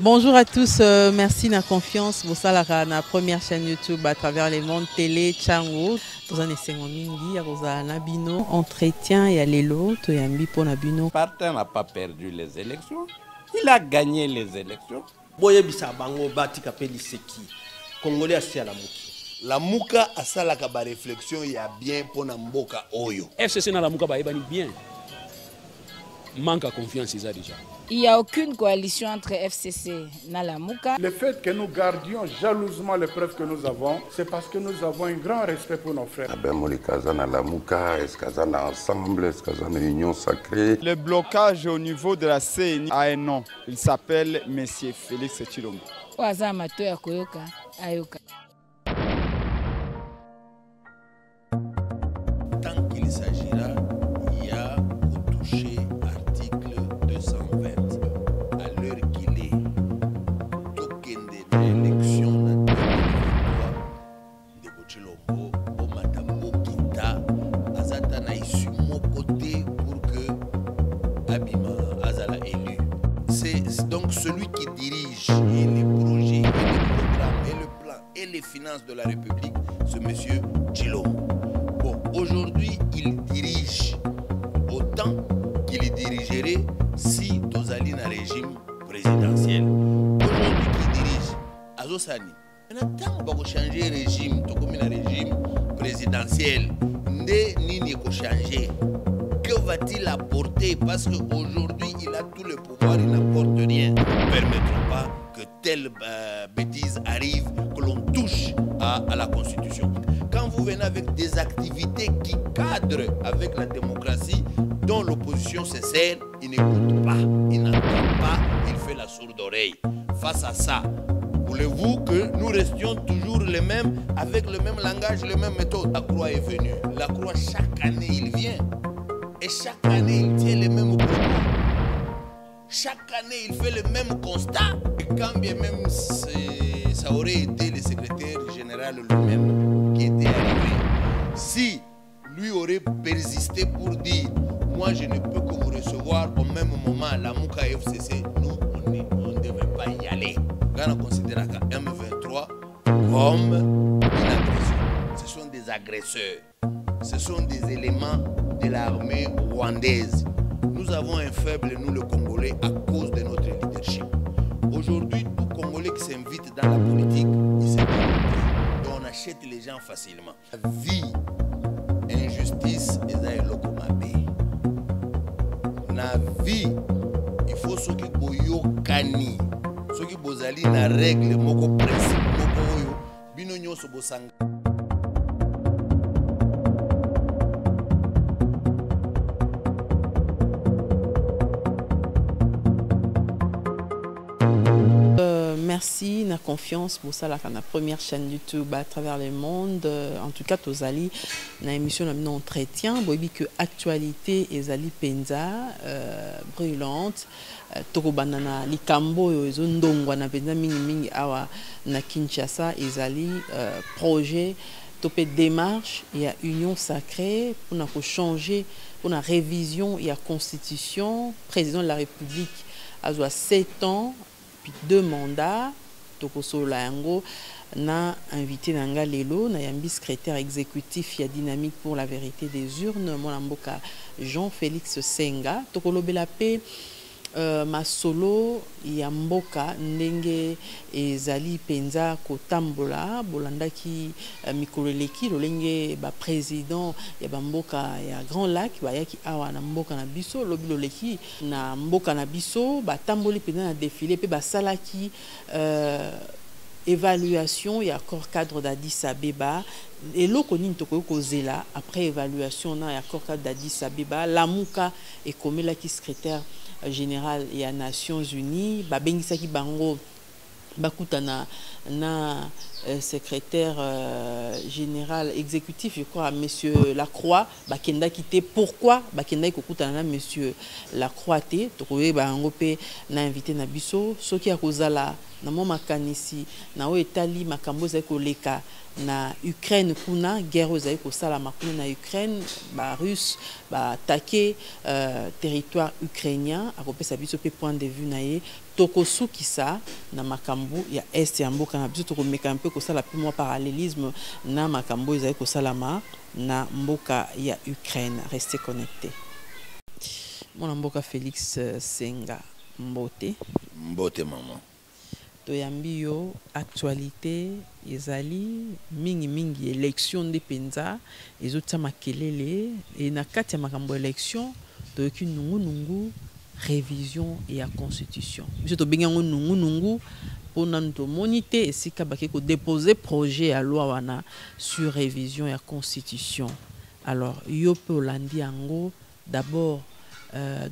Bonjour à tous, merci de la confiance. Vous savez, la première chaîne YouTube à travers les mondes télé, Chango. Vous en êtes mingi, vous avez Nabino, entretien et Alelo, tu as mis pour Nabino. Partin n'a pas perdu les élections, il a gagné les élections. Boye bisa bango bati kapeli seki. Congolais asi à la muki. La muka asala ka ba réflexion ya bien pour na mboka oyo. FCC na la muka ba ebani bien. Manque à confiance ils a déjà. Il n'y a aucune coalition entre FCC et Nalamuka. Le fait que nous gardions jalousement les preuves que nous avons, c'est parce que nous avons un grand respect pour nos frères. Union sacrée. Le blocage au niveau de la CNI a un nom. Il s'appelle M. Félix Tshilombo. Tant qu'il s'agira, il y a au toucher article 220 à l'heure qu'il est. Token de l'élection de 2023 de Tshilombo au Madame Mokinta Azata na issu mon côté pour que Abima Azala élu. C'est donc celui qui dirige et les projets, et les programmes, et le plan, et les finances de la République, ce monsieur Tshilombo. Bon, aujourd'hui, il dirige autant qu'il dirigerait si Tozali na régime présidentiel. Aujourd'hui, qui dirige Azosani. Maintenant, on va changer de régime, tout comme un régime présidentiel. Nini ko changer. Que va-t-il apporter? Parce qu'aujourd'hui, il a tout le pouvoir, il n'apporte rien. Nous ne permettrons pas que telle bêtise arrive, que l'on touche à la Constitution. Quand vous venez avec des activités qui cadrent avec la démocratie, dont l'opposition se sert, il n'écoute pas, il n'entend pas, il fait la sourde oreille. Face à ça, voulez-vous que nous restions toujours les mêmes, avec le même langage, les mêmes méthodes? La croix est venue. La croix, chaque année, il vient. Et chaque année, il tient les mêmes propos. Chaque année, il fait le même constat. Et quand bien même ça aurait été le secrétaire général lui-même qui était arrivé, si lui aurait persisté pour dire « Moi, je ne peux que vous recevoir au même moment à la Mouka FCC », nous, on ne devait pas y aller. Quand on considère qu'à M23 comme une agression, ce sont des agresseurs. Ce sont des éléments de l'armée rwandaise. Nous avons un faible, nous le Congolais, à cause de notre leadership. Aujourd'hui, tout Congolais qui s'invite dans la politique, il s'est corrompu. Donc on achète les gens facilement. La vie, injustice, et ça est locomabe. La vie, il faut ceux qui boyo kani, ceux qui bozali na règle, moko principe, moko oyo, bino nyoso bosanga. Merci, na confiance pour ça, la première chaîne YouTube à travers le monde. En tout cas, Tozali, na émission na entretien, bobi que actualité ezali penza brûlante. Toko banana likambo ezo ndongwa na penza mingi mingi awa na Kinshasa ezali projet topé démarche il y a union sacrée pour na changer pour na révision il y a constitution président de la République a 7 ans puis 2 mandats. Tokoso Lango na invité Nanga Lelo, na yambi secrétaire exécutif ya dynamique pour la vérité des urnes, mon amboka Jean-Félix Senga. Tokolo Belape masolo ya mboka ndenge ezali penza kotambola bolandaki mikoleleki lolenge ba président ya bamboka ya Grand Lac bayaki awa na mboka na biso lobi loleki na mboka na biso batamboli penza na défilé pe basalaki évaluation et accord cadre d'Addis Abeba et l'okoni toko zela après évaluation na accord cadre d'Addis Abeba Lamuka et comme la qui secrétaire général et à Nations Unies babengisaki bango bakutana na secrétaire général exécutif je crois monsieur Lacroix bakenda quitté pourquoi bakenda kokutana na monsieur Lacroix te tokoye bango pe na invité na biso soki akozala na mo makanisi na o etali makambo za koleka na Ukraine kuna guerre za ko sala makuna na Ukraine ba russe ba attaquer territoire ukrainien akopesa biso pe point de vue na ye tokosukisa na makambo ya est ya mboka na biso tokomeka un peu ko sala pe mo parallélisme na makambo za ko salama na mboka ya Ukraine. Restez connectés. Mon mboka Félix Senga Mbote. Mbote maman. Toyambi yo actualité ezali mingi élection de penza ezota makelele et na kati ya makambo élection toyoki nungu révision et ya constitution. Biso to benga nungu pona nto monité esika bakeko déposer projet à loi wana sur révision et constitution. Alors yo pe olandi yango d'abord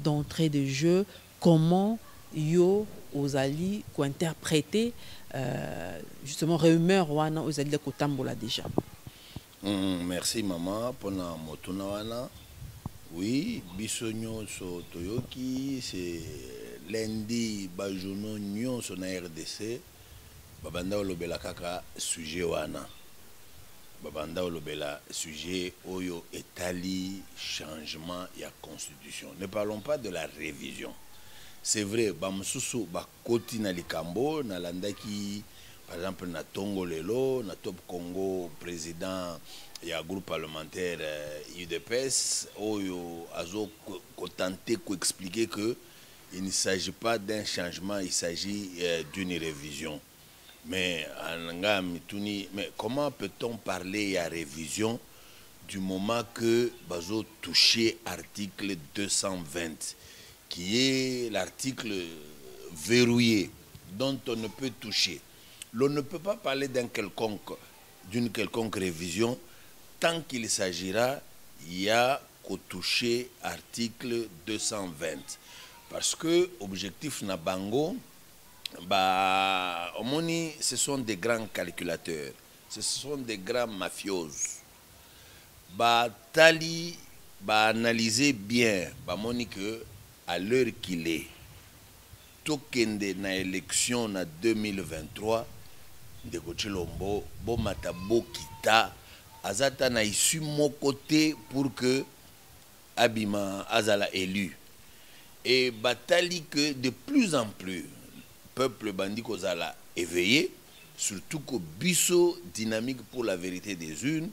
d'entrée de jeu comment yo aux alliés qui interpréter justement rumeur wana aux alliés ko tambola déjà. Merci maman pour la motuna wana. Oui, bisonyo so toyoki c'est lundi bajono nyon so na RDC babanda olobela kaka sujet wana. Babanda olobela sujet oyo etali changement ya constitution. Ne parlons pas de la révision. C'est vrai, bamususu bakoti na likambo na landaki par exemple na Tongo lelo na Top Congo président ya groupe parlementaire UDPS oyo azo ko tenter ko expliquer que il ne s'agit pas d'un changement, il s'agit d'une révision. Mais comment peut-on parler à révision du moment que bazo touché article 220 qui est l'article verrouillé, dont on ne peut toucher. L'on ne peut pas parler d'une quelconque révision tant qu'il s'agira, il y a qu'au toucher article 220. Parce que objectif Nabango, ce sont des grands calculateurs, ce sont des grands mafioses. Tali, analyser bien, que à l'heure qu'il est, tokende na élection na 2023, Ndeko Tshilombo, Bomata Bokita, Azata na issu mon côté pour que Abima Azala élu. Et batali que de plus en plus, peuple bandit Kozala éveillé, surtout que biso dynamique pour la vérité des urnes,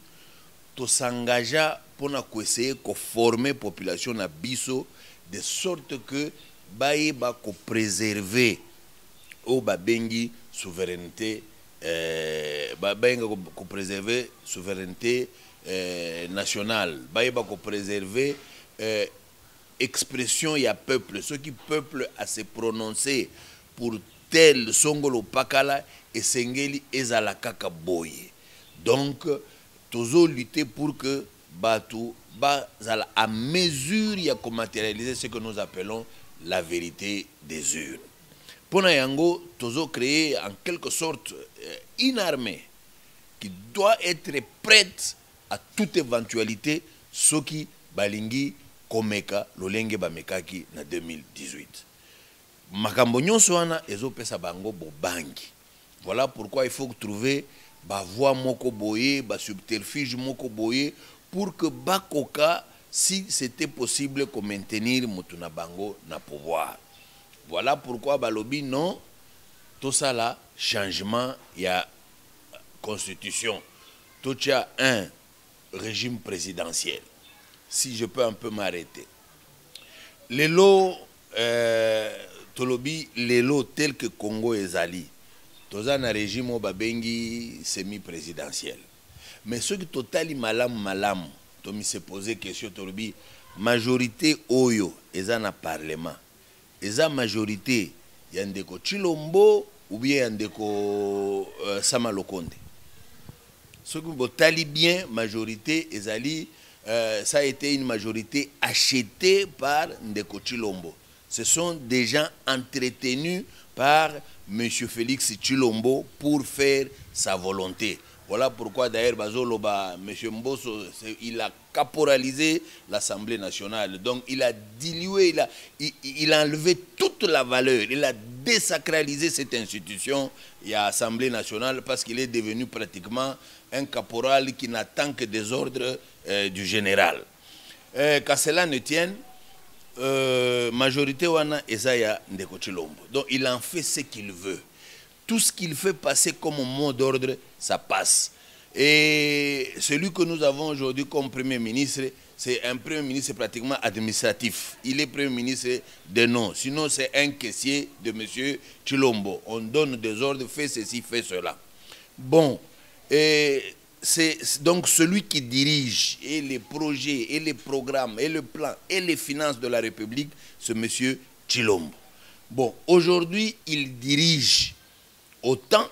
to s'engagea pour essayer de former la population na biso de sorte que baïba ko préserver au babengi souveraineté ko préserver souveraineté nationale baïba ko préserver expression ya peuple ce qui peuple a se prononcer pour tel songolo pakala et sengeli ezala kaka boye donc tozo lutter pour que Batou à mesure il y a qu'on matérialiser ce que nous appelons la vérité des urnes. Pour Nayango, Tozo créé en quelque sorte une armée qui doit être prête à toute éventualité, ce qui balingi komeka lolenge bamekaki na 2018. Makambo nyonso wana ezopesa bango bobangi. Voilà pourquoi il faut trouver ba voie moko boye, ba subterfuge moko boye pour que Bakoka, si c'était possible, qu'on maintenir Mutuna Bango na pouvoir. Voilà pourquoi Balobi non, tout ça là, changement, il y a constitution. Tout y a un régime présidentiel. Si je peux un peu m'arrêter. Les lots, Tolobi, les lots tels que Congo et Zali, tout ça un régime au Babengi semi-présidentiel. Mais ceux qui totali malam, Tomi se posé question Tolobi, majorité Oyo, eza na parlement. Eza majorité, Yandeko Tshilombo ou bien Yandeko Sama Lokonde. Ceux qui totali bien, majorité, ezali, ça a été une majorité achetée par Ndeko Tshilombo. Ce sont des gens entretenus par M. Félix Tshilombo pour faire sa volonté. Voilà pourquoi d'ailleurs Bazoloba, M. Mbosso, il a caporalisé l'Assemblée nationale. Donc il a dilué, il a enlevé toute la valeur, il a désacralisé cette institution, il y a Assemblée nationale, parce qu'il est devenu pratiquement un caporal qui n'attend que des ordres du général. Qu'à cela ne tienne, majorité wana Ezaya Ndeko Tshilombo. Donc il en fait ce qu'il veut. Tout ce qu'il fait passer comme mot d'ordre, ça passe. Et celui que nous avons aujourd'hui comme Premier ministre, c'est un Premier ministre pratiquement administratif. Il est Premier ministre de nom. Sinon, c'est un caissier de M. Tshilombo. On donne des ordres, fait ceci, fait cela. Bon, c'est donc celui qui dirige et les projets, et les programmes, et le plan, et les finances de la République, c'est M. Tshilombo. Bon, aujourd'hui, il dirige autant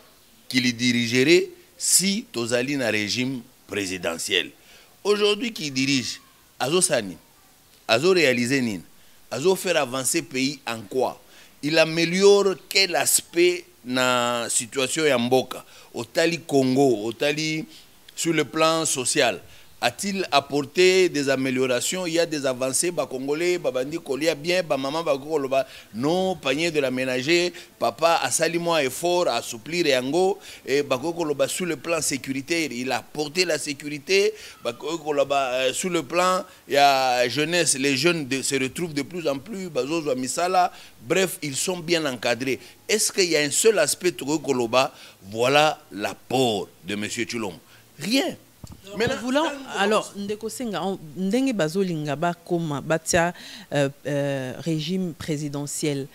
qu'il y dirigerait si Tozali na régime présidentiel. Aujourd'hui, qui dirige, Azo Sani, Azo réaliser Nin, Azo faire avancer le pays en quoi? Il améliore quel aspect na situation ya mboka, au Tali Congo, au Tali sur le plan social. A-t-il apporté des améliorations? Il y a des avancées, bah Congolais, bah bandi kolia bien, bah maman bah koloba non panier de la ménager, papa a sali moi effort à assouplir yango et bah koloba sur le plan sécuritaire, il a apporté la sécurité, bah koloba sur le plan il y a jeunesse, les jeunes se retrouvent de plus en plus, bah zozo misala, bref, ils sont bien encadrés. Est-ce qu'il y a un seul aspect de koloba? Voilà l'apport de M. Tshilombo. Rien. Alors, Ndeko Senga, ndenge bazolinga ba koma batia régime présidentiel,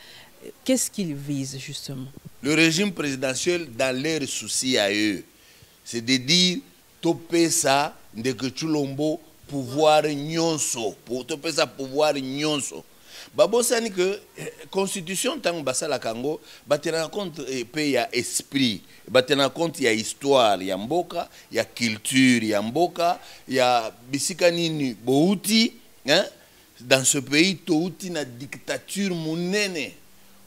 qu'est-ce qu'il vise justement? Le régime présidentiel, dans leurs soucis à eux, c'est de dire topé ça Ndeko Tshilombo pouvoir nyonso, pour topé ça pouvoir nyonso. Babosani que constitution tant basala Kango, batena compte pays ya esprit, batena compte ya histoire ya mboka, ya culture ya mboka, ya bisika nini bouti, hein? Dans ce pays touti na dictature munene,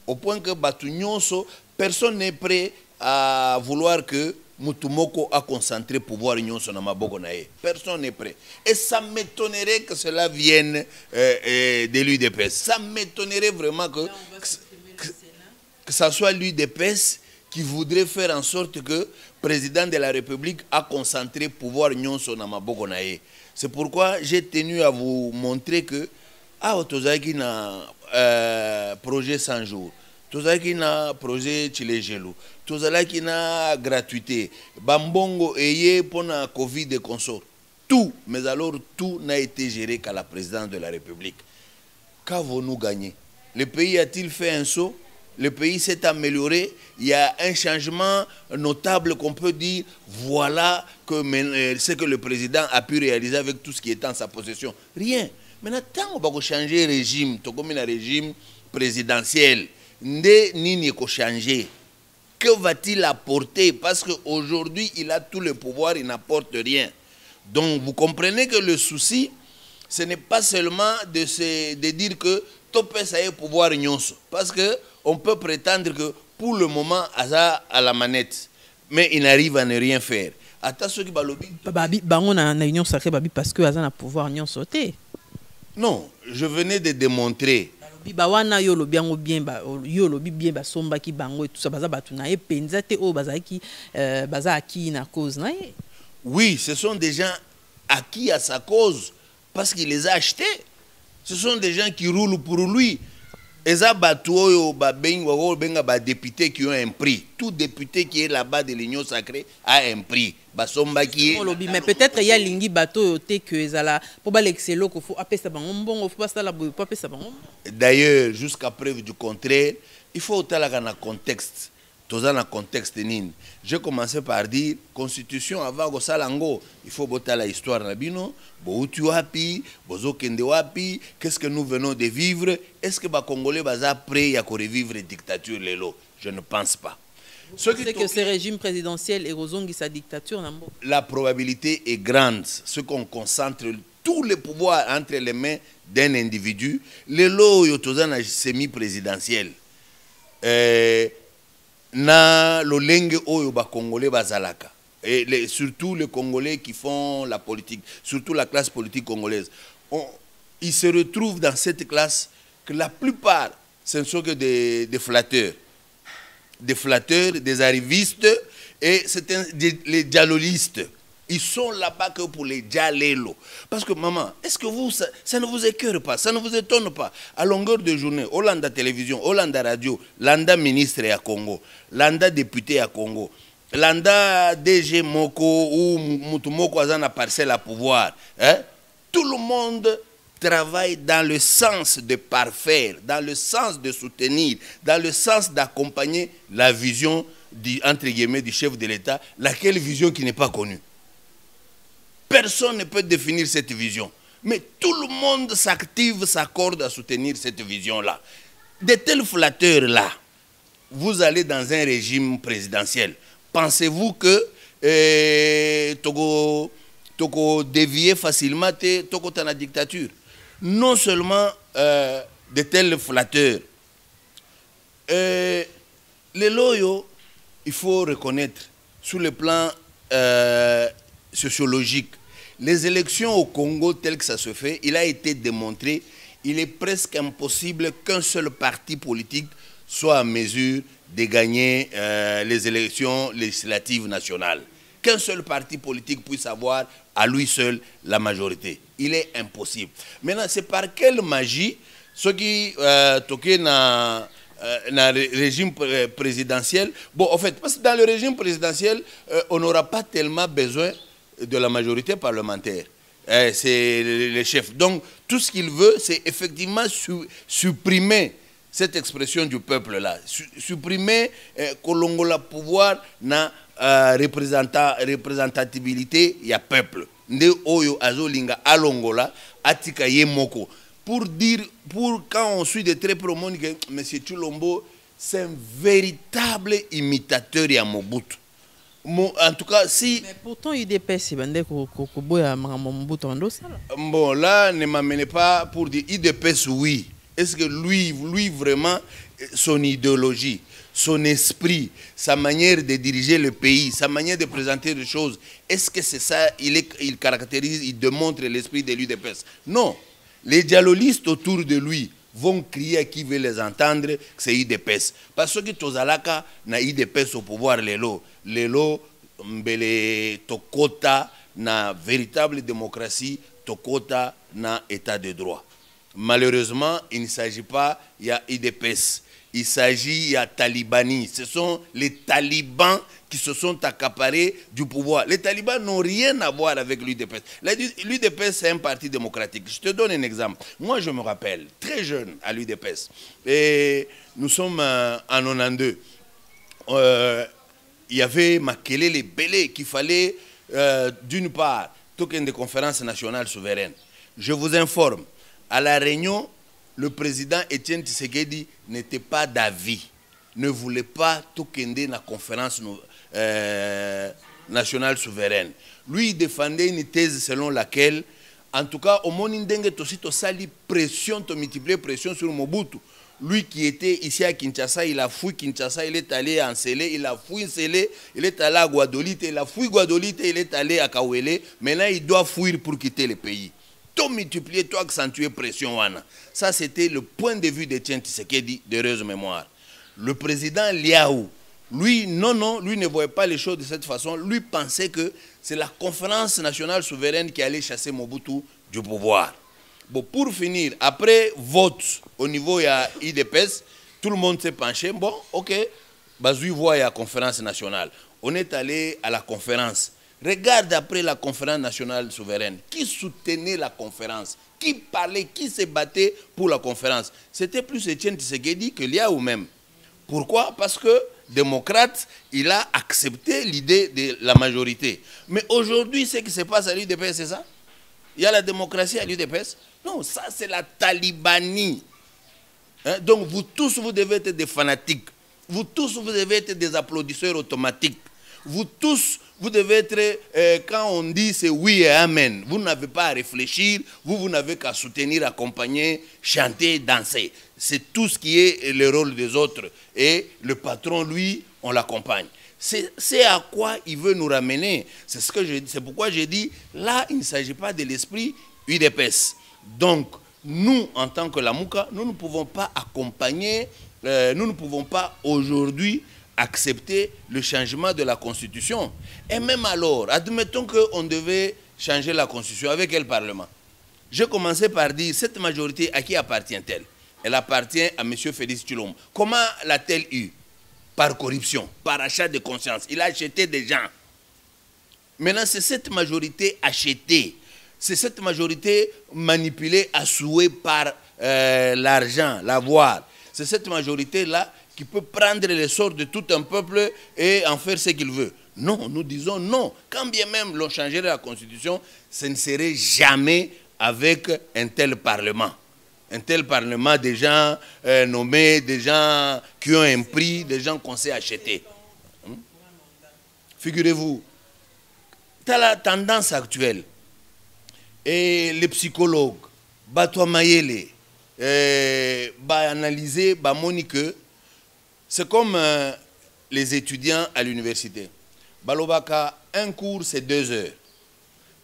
au point que batu nyonso, personne n'est prêt à vouloir que Mutumoko a concentré pouvoir nyonso na maboko na ye. Personne n'est prêt. Et ça m'étonnerait que cela vienne de l'UDPS. Ça m'étonnerait vraiment que ça soit l'UDPS qui voudrait faire en sorte que le président de la République a concentré pouvoir nyonso na maboko na ye. C'est pourquoi j'ai tenu à vous montrer que Tozaki na projet 100 jours. Tozaki na projet Tshilejelu. Tozaki na gratuité. Bambongo eye pour la Covid et consort. Tout, mais alors tout n'a été géré qu'à la présidence de la République. Qu'avons-nous gagné? Le pays a-t-il fait un saut? Le pays s'est amélioré. Il y a un changement notable qu'on peut dire. Voilà ce que le président a pu réaliser avec tout ce qui est en sa possession. Rien. Maintenant, tant qu'on va changer le régime, comme un régime présidentiel, nini ko changer. Que va-t-il apporter? Parce qu'aujourd'hui, il a tout le pouvoir, il n'apporte rien. Donc, vous comprenez que le souci, ce n'est pas seulement de dire que Topé ça y est pouvoir nyonso. Parce qu'on peut prétendre que pour le moment, Aza à la manette. Mais il n'arrive à ne rien faire. Attention qui va lobby. On a une union sacrée parce que Aza a pouvoir nyonso. Non, je venais de démontrer. Bawana yo lo bien yo lo bien ba somba ki bango et tout ça baza batuna e penza te o baza ki baza aki na cause na. Oui, ce sont des gens acquis à sa cause parce qu'il les a achetés. Ce sont des gens qui roulent pour lui. Eza batuoyo ba benga ba député qui ont un prix. Tout député qui est là-bas de l'Union sacrée a un prix. Basomba qui est. Mais peut-être il y a lingi bateau te que ezala pour ba l'excelo ko faut apesa bango mbongo faut pas ça la pour apesa bango. D'ailleurs, jusqu'à preuve du contraire, il faut utalaga na contexte. Toza na contexte nini. J'ai commencé par dire constitution avant go salango, il faut botter la histoire na bino, bouti wapi, bozo kende wapi, qu'est-ce que nous venons de vivre? Est-ce que ba Congolais baza prêt à revivre dictature lelo? Je ne pense pas. C'est que ce régime présidentiel et sa dictature nambo. La probabilité est grande. Ce qu'on concentre tous les pouvoirs entre les mains d'un individu, le lo yotoza na semi-présidentiel. Na lolenge oyo ba Congolais bazalaka. et surtout les Congolais qui font la politique, surtout la classe politique congolaise, ils se retrouvent dans cette classe que la plupart, ce ne sont que des flatteurs. Des flatteurs, des arrivistes et les dialolistes. Ils sont là-bas que pour les dialélos. Parce que maman, est-ce que vous, ça ne vous écœure pas, ça ne vous étonne pas? À longueur de journée, Hollanda Télévision, Hollanda Radio, Landa ministre à Congo, Landa député à Congo, Landa DG Moko ou Moutoumoko Azana parcelle à pouvoir. Hein? Tout le monde travaille dans le sens de parfaire, dans le sens de soutenir, dans le sens d'accompagner la vision entre guillemets du chef de l'État, laquelle vision qui n'est pas connue. Personne ne peut définir cette vision. Mais tout le monde s'active, s'accorde à soutenir cette vision-là. De tels flatteurs-là, vous allez dans un régime présidentiel. Pensez-vous que Togo dévier facilement Togo dans la dictature? Non seulement de tels flatteurs. Les loyaux, il faut reconnaître, sur le plan sociologique, les élections au Congo telles que ça se fait, il a été démontré, il est presque impossible qu'un seul parti politique soit en mesure de gagner les élections législatives nationales. Qu'un seul parti politique puisse avoir à lui seul la majorité. Il est impossible. Maintenant, c'est par quelle magie ceux qui toquent dans le régime présidentiel. Bon, en fait, parce que dans le régime présidentiel, on n'aura pas tellement besoin de la majorité parlementaire. C'est le chef. Donc, tout ce qu'il veut, c'est effectivement supprimer cette expression du peuple-là. Supprimer Kolongola pouvoir na représentativité, il y a peuple. Nde oyo azolinga alongola atika yemoko. Pour dire, quand on suit de très près au monde, que M. Tshilombo, c'est un véritable imitateur de Mobutu. En tout cas, si... Mais pourtant, IDPS, c'est Mobutu. Bon, là, ne m'amenez pas pour dire IDPS, oui. Est-ce que lui vraiment, son idéologie, son esprit, sa manière de diriger le pays, sa manière de présenter les choses, est-ce que c'est ça, il caractérise, il démontre l'esprit de l'UDPS? Non. Les dialolistes autour de lui vont crier à qui veut les entendre que c'est IDPS. Parce que Tozalaka na IDPS au pouvoir lelo mbele tokota na véritable démocratie, tokota na état de droit. Malheureusement, il ne s'agit pas, il y a IDPS. Il s'agit, il y a Talibani. Ce sont les talibans qui se sont accaparés du pouvoir. Les talibans n'ont rien à voir avec l'UDPS. L'UDPS, c'est un parti démocratique. Je te donne un exemple. Moi, je me rappelle, très jeune à l'UDPS, et nous sommes en 92. Il y avait Makelele Belé qu'il fallait, d'une part, token de conférence nationale souveraine. Je vous informe, à la réunion, le président Étienne Tshisekedi n'était pas d'avis, ne voulait pas tokender la conférence nationale souveraine. Lui, il défendait une thèse selon laquelle, en tout cas, au Monindenge Tosito Sali, pression, multiplier pression sur Mobutu. Lui qui était ici à Kinshasa, il a fui Kinshasa, il est allé à Nsele, il a fui Nsele, il est allé à Guadolite, il a fui Guadolite, il est allé à Kawele. Maintenant, il doit fuir pour quitter le pays. Tout multiplier, tout accentuer pression. Ça, c'était le point de vue d'Étienne Tshisekedi, d'heureuse mémoire. Le président Liaou, lui, lui ne voyait pas les choses de cette façon. Lui pensait que c'est la conférence nationale souveraine qui allait chasser Mobutu du pouvoir. Bon, pour finir, après vote au niveau de l'IDPS, tout le monde s'est penché. Bon, ok, Bazoui voit la conférence nationale. On est allé à la conférence. Regarde après la conférence nationale souveraine. Qui soutenait la conférence? Qui parlait? Qui se battait pour la conférence? C'était plus Étienne Tshisekedi que Liaou même. Pourquoi? Parce que, démocrate, il a accepté l'idée de la majorité. Mais aujourd'hui, ce qui se passe à l'UDPS, c'est ça? Il y a la démocratie à l'UDPS? Non, ça c'est la talibanie. Hein? Donc vous tous, vous devez être des fanatiques. Vous tous, vous devez être des applaudisseurs automatiques. Vous tous, vous devez être, quand on dit c'est oui et amen, vous n'avez pas à réfléchir, vous n'avez qu'à soutenir, accompagner, chanter, danser. C'est tout ce qui est le rôle des autres. Et le patron, lui, on l'accompagne. C'est à quoi il veut nous ramener. C'est pourquoi j'ai dit, là, il ne s'agit pas de l'esprit UDPS. Donc, nous, en tant que Lamuka, nous ne pouvons pas accompagner, nous ne pouvons pas aujourd'hui accepter le changement de la Constitution. Et même alors, admettons qu'on devait changer la Constitution. Avec quel Parlement? J'ai commencé par dire, cette majorité, à qui appartient-elle? Elle appartient à M. Félix Tshilombo. Comment l'a-t-elle eue? Par corruption, par achat de conscience. Il a acheté des gens. Maintenant, c'est cette majorité achetée. C'est cette majorité manipulée à souhait par l'argent, l'avoir. C'est cette majorité-là qui peut prendre les sorts de tout un peuple et en faire ce qu'il veut. Non, nous disons non. Quand bien même l'on changerait la Constitution, ce ne serait jamais avec un tel Parlement. Un tel Parlement, des gens nommés, des gens qui ont un prix, des gens qu'on sait acheter. Figurez-vous, dans la tendance actuelle, et les psychologues, Batoa Mayele, analyser, que c'est comme les étudiants à l'université. Balobaka, un cours c'est 2 heures.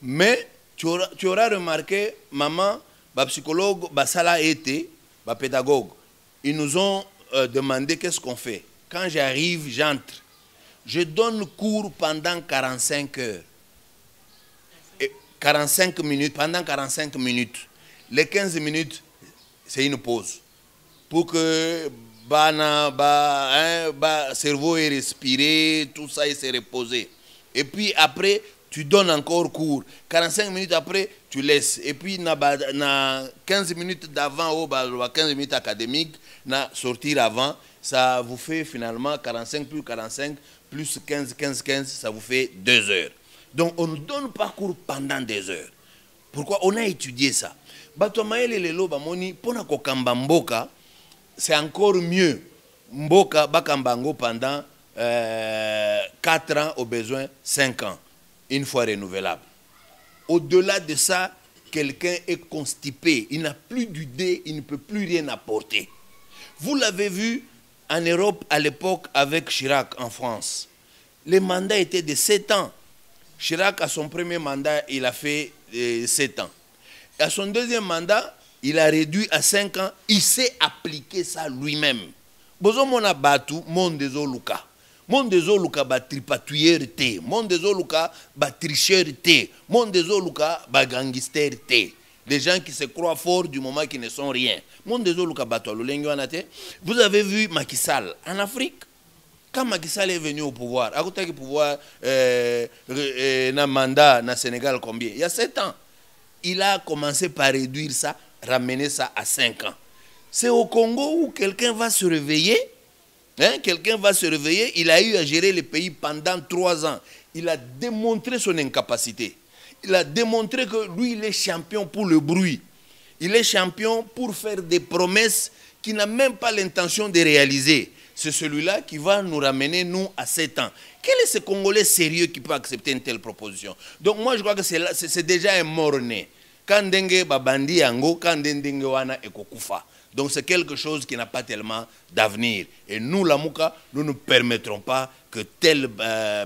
Mais tu auras remarqué, maman, psychologue, sala été, pédagogue, ils nous ont demandé qu'est-ce qu'on fait. Quand j'arrive, j'entre. Je donne cours pendant 45 heures. 45 minutes, pendant 45 minutes. Les 15 minutes, c'est une pause. Pour que cerveau est respiré, tout ça, et s'est reposé. Et puis après, tu donnes encore cours. 45 minutes après, tu laisses. Et puis, na 15 minutes d'avant, 15 minutes académiques, na sortir avant, ça vous fait finalement 45 plus 45 plus 15, 15, 15, ça vous fait 2 heures. Donc, on ne donne pas cours pendant 2 heures. Pourquoi? On a étudié ça. Batomaele lelo bamoni pona kokamba mboka, c'est encore mieux. Mboka bakambango pendant 4 ans, au besoin 5 ans. Une fois renouvelable. Au-delà de ça, quelqu'un est constipé, il n'a plus d'idée, il ne peut plus rien apporter. Vous l'avez vu en Europe à l'époque avec Chirac en France. Les mandats étaient de 7 ans. Chirac, à son premier mandat, il a fait 7 ans. Et à son deuxième mandat, il a réduit à 5 ans. Il s'est appliqué ça lui-même. Bozo mona batu, monde des Oluka. Monde des Oluka ba tripatouilleur té, monde des Oluka ba tricheur té, monde des Oluka ba gangster té. Des gens qui se croient forts du moment qu'ils ne sont rien. Monde des Oluka ba to lolengo anate. Vous avez vu Macky Sall en Afrique? Quand Macky Sall est venu au pouvoir, à côté du pouvoir na mandat na Sénégal combien? Il y a 7 ans. Il a commencé par réduire ça, ramener ça à 5 ans. C'est au Congo où quelqu'un va se réveiller. Quelqu'un va se réveiller, il a eu à gérer le pays pendant 3 ans. Il a démontré son incapacité. Il a démontré que lui, il est champion pour le bruit. Il est champion pour faire des promesses qu'il n'a même pas l'intention de réaliser. C'est celui-là qui va nous ramener, nous, à 7 ans. Quel est ce Congolais sérieux qui peut accepter une telle proposition? Donc moi, je crois que c'est déjà un mort-né. Quand dengue babandi yango, quand dengue wana ekokufa. Donc c'est quelque chose qui n'a pas tellement d'avenir. Et nous, la Mouka, nous ne permettrons pas que telle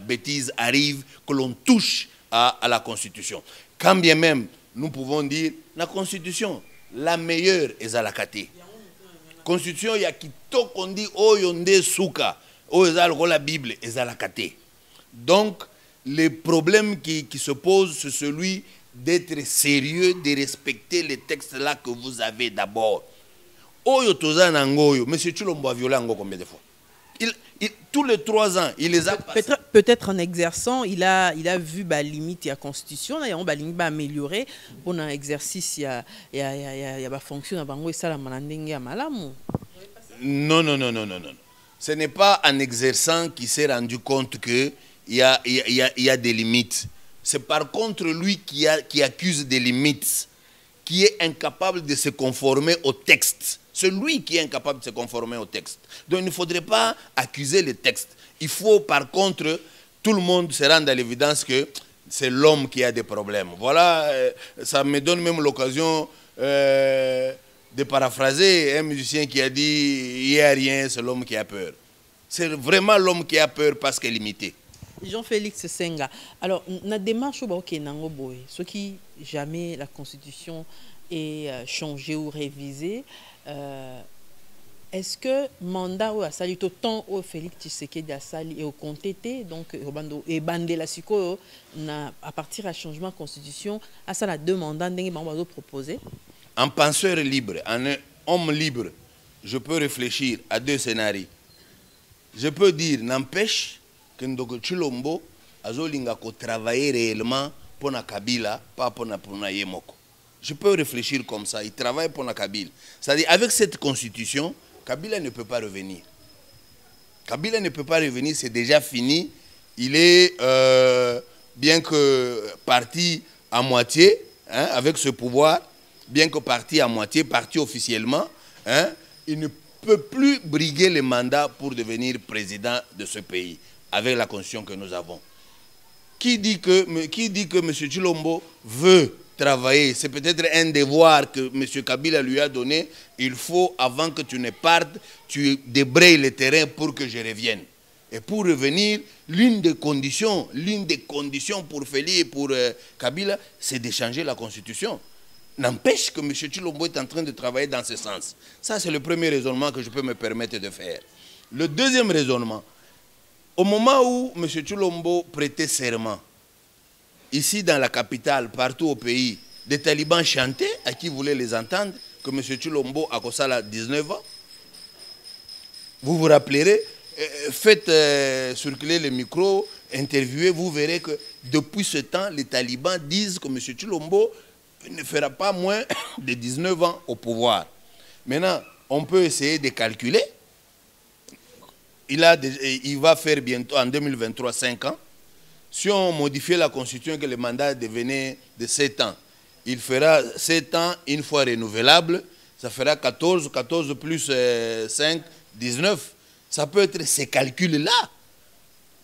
bêtise arrive, que l'on touche à la Constitution. Quand bien même, nous pouvons dire, la Constitution, la meilleure est à la Kate. Constitution, il y a qui qu'on dit, oh yonde souka, oh la Bible est à la Kate. Donc, le problème qui se pose, c'est celui d'être sérieux, de respecter les textes là que vous avez d'abord. Oyo toza nangoyo, M. Tshilombo a violé Ango combien de fois? Tous les 3 ans, il les a passés. Peut-être en exerçant, il a vu la limite de la Constitution, il a limite améliorer pour un exercice, il y a fonction non. Ce n'est pas en exerçant qu'il s'est rendu compte qu'il y a des limites. C'est par contre lui qui accuse des limites, qui est incapable de se conformer au texte. C'est lui qui est incapable de se conformer au texte. Donc il ne faudrait pas accuser le texte. Il faut par contre, tout le monde se rende à l'évidence que c'est l'homme qui a des problèmes. Voilà, ça me donne même l'occasion de paraphraser un musicien qui a dit « il n'y a rien, c'est l'homme qui a peur ». C'est vraiment l'homme qui a peur parce qu'il est limité. Jean-Félix Senga. Alors, la démarche au Kenango Boy, ce qui jamais la Constitution est changée ou révisée, est-ce que mandat ou asali to temps au Félix Tshisekedi asali et au contesté donc et bandé la siko na à partir à changement de constitution à ça la deux mandats ndenge bango proposer. En penseur libre, en un homme libre, je peux réfléchir à deux scénarios. Je peux dire n'empêche que Ndoko Tshilombo azolinga ko travailler réellement pour na Kabila, pas pour na Yemoko. Je peux réfléchir comme ça, il travaille pour la Kabila. C'est-à-dire avec cette constitution, Kabila ne peut pas revenir. Kabila ne peut pas revenir, c'est déjà fini. Il est, bien que parti à moitié, hein, avec ce pouvoir, bien que parti à moitié, parti officiellement, hein, il ne peut plus briguer le mandat pour devenir président de ce pays, avec la constitution que nous avons. Qui dit que M. Tshilombo veut travailler, c'est peut-être un devoir que M. Kabila lui a donné. Il faut, avant que tu ne partes, tu débrayes le terrain pour que je revienne. Et pour revenir, l'une des conditions pour Félix et pour Kabila, c'est de changer la constitution. N'empêche que M. Tshilombo est en train de travailler dans ce sens. Ça, c'est le premier raisonnement que je peux me permettre de faire. Le deuxième raisonnement, au moment où M. Tshilombo prêtait serment, ici dans la capitale, partout au pays, des talibans chantaient à qui voulait les entendre que M. Tshilombo a Kosala 19 ans. Vous vous rappellerez, faites circuler les micros, interviewez, vous verrez que depuis ce temps, les talibans disent que M. Tshilombo ne fera pas moins de 19 ans au pouvoir. Maintenant, on peut essayer de calculer. Il va faire bientôt, en 2023, 5 ans. Si on modifiait la constitution, que le mandat devenait de 7 ans, il fera 7 ans une fois renouvelable, ça fera 14, 14 plus 5, 19. Ça peut être ces calculs-là.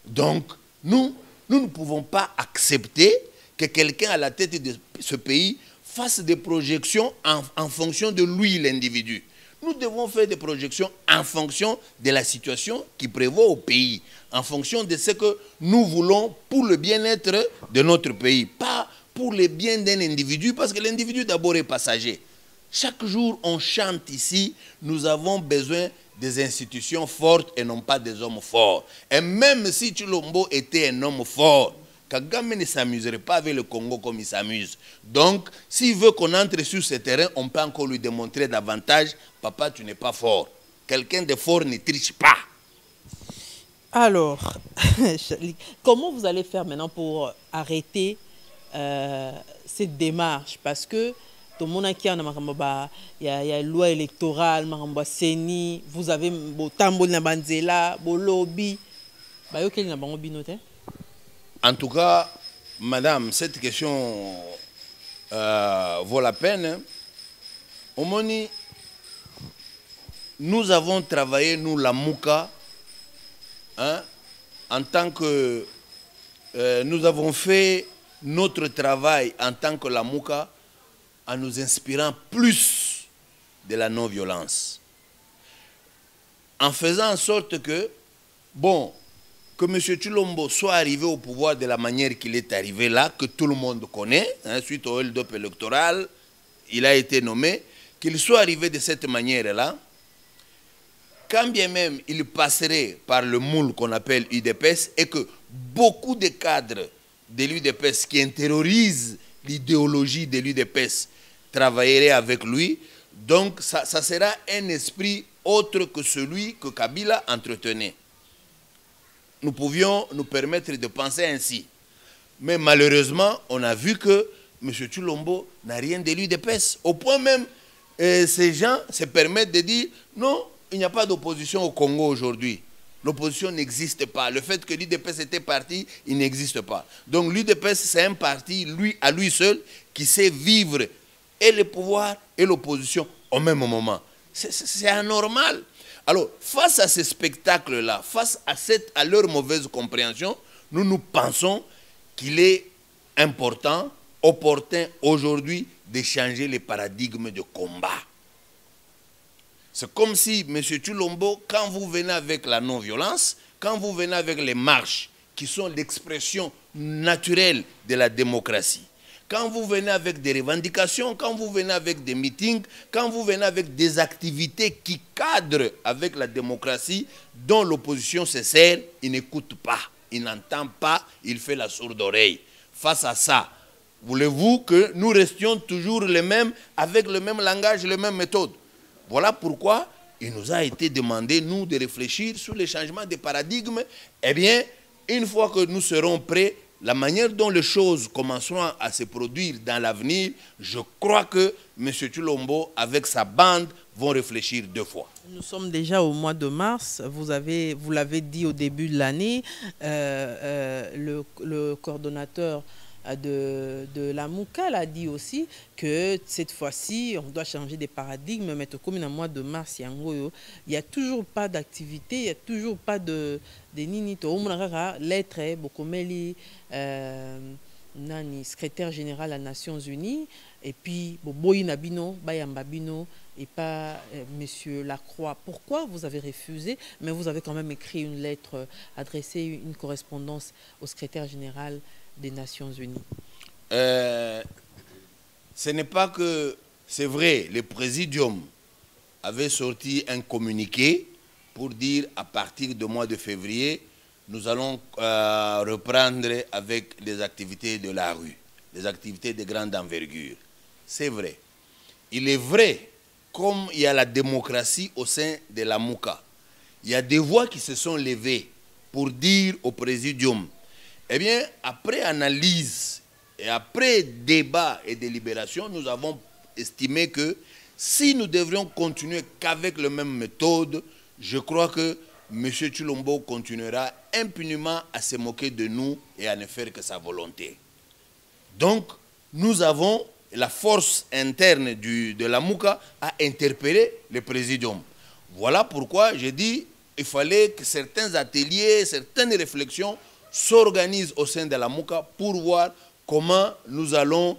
Donc, nous ne pouvons pas accepter que quelqu'un à la tête de ce pays fasse des projections en fonction de lui, l'individu. Nous devons faire des projections en fonction de la situation qui prévaut au pays, en fonction de ce que nous voulons pour le bien-être de notre pays, pas pour le bien d'un individu, parce que l'individu d'abord est passager. Chaque jour, on chante ici, nous avons besoin des institutions fortes et non pas des hommes forts. Et même si Tshilombo était un homme fort, Kagame ne s'amuserait pas avec le Congo comme il s'amuse. Donc, s'il veut qu'on entre sur ce terrain, on peut encore lui démontrer davantage, papa, tu n'es pas fort. Quelqu'un de fort ne triche pas. Alors, comment vous allez faire maintenant pour arrêter cette démarche? Parce que tout le monde a il y a une loi électorale, vous avez le tambour na banzela, le lobby. En tout cas, madame, cette question vaut la peine. Omoni, nous avons travaillé, nous, la Mouka, hein, en tant que... nous avons fait notre travail en tant que la Mouka en nous inspirant plus de la non-violence. En faisant en sorte que, bon, que M. Tshilombo soit arrivé au pouvoir de la manière qu'il est arrivé là, que tout le monde connaît, hein, suite au hold-up électoral, il a été nommé, qu'il soit arrivé de cette manière-là, quand bien même il passerait par le moule qu'on appelle UDPS et que beaucoup de cadres de l'UDPS qui intériorisent l'idéologie de l'UDPS travailleraient avec lui, donc ça sera un esprit autre que celui que Kabila entretenait. Nous pouvions nous permettre de penser ainsi. Mais malheureusement, on a vu que M. Tshilombo n'a rien de l'UDPS. Au point même, ces gens se permettent de dire non, il n'y a pas d'opposition au Congo aujourd'hui. L'opposition n'existe pas. Le fait que l'UDPS était parti, il n'existe pas. Donc l'UDPS, c'est un parti, à lui seul, qui sait vivre et le pouvoir et l'opposition au même moment. C'est anormal. Alors, face à ces spectacles-là, face à leur mauvaise compréhension, nous pensons qu'il est important, opportun aujourd'hui de changer les paradigmes de combat. C'est comme si, M. Tshilombo, quand vous venez avec la non-violence, quand vous venez avec les marches, qui sont l'expression naturelle de la démocratie, quand vous venez avec des revendications, quand vous venez avec des meetings, quand vous venez avec des activités qui cadrent avec la démocratie, dont l'opposition se sert, il n'écoute pas, il n'entend pas, il fait la sourde oreille. Face à ça, voulez-vous que nous restions toujours les mêmes, avec le même langage, les mêmes méthodes? Voilà pourquoi il nous a été demandé, nous, de réfléchir sur les changements de paradigme. Eh bien, une fois que nous serons prêts, la manière dont les choses commenceront à se produire dans l'avenir, je crois que M. Tshilombo, avec sa bande, vont réfléchir 2 fois. Nous sommes déjà au mois de mars. Vous l'avez dit au début de l'année, le coordonnateur de la Mouka l'a dit aussi que cette fois-ci, on doit changer des paradigmes. Mais comme dans le mois de mars, il n'y a toujours pas d'activité, il n'y a toujours pas de nini. Lettre, Bokomeli, secrétaire général des Nations Unies, et puis Boboyi Nabino, Bayambabino, et pas Monsieur Lacroix. Pourquoi vous avez refusé, mais vous avez quand même écrit une lettre, adressé une correspondance au secrétaire général des Nations Unies? Ce n'est pas que... C'est vrai, le Présidium avait sorti un communiqué pour dire à partir du mois de février, nous allons reprendre avec les activités de la rue, les activités de grande envergure. C'est vrai. Il est vrai, comme il y a la démocratie au sein de la Mouka, il y a des voix qui se sont levées pour dire au Présidium, eh bien, après analyse et après débat et délibération, nous avons estimé que si nous devrions continuer qu'avec la même méthode, je crois que M. Tshilombo continuera impunément à se moquer de nous et à ne faire que sa volonté. Donc, nous avons la force interne de la Mouka à interpeller le Présidium. Voilà pourquoi j'ai dit qu'il fallait que certains ateliers, certaines réflexions s'organisent au sein de la Mouka pour voir comment nous allons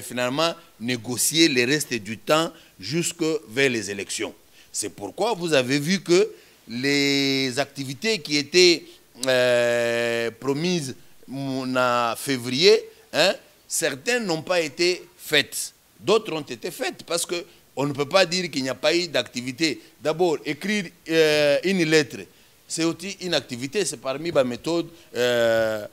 finalement négocier le reste du temps jusque vers les élections. C'est pourquoi vous avez vu que les activités qui étaient promises en février, certaines n'ont pas été faites. D'autres ont été faites parce qu'on ne peut pas dire qu'il n'y a pas eu d'activité. D'abord, écrire une lettre, c'est aussi une activité, c'est parmi les méthodes, il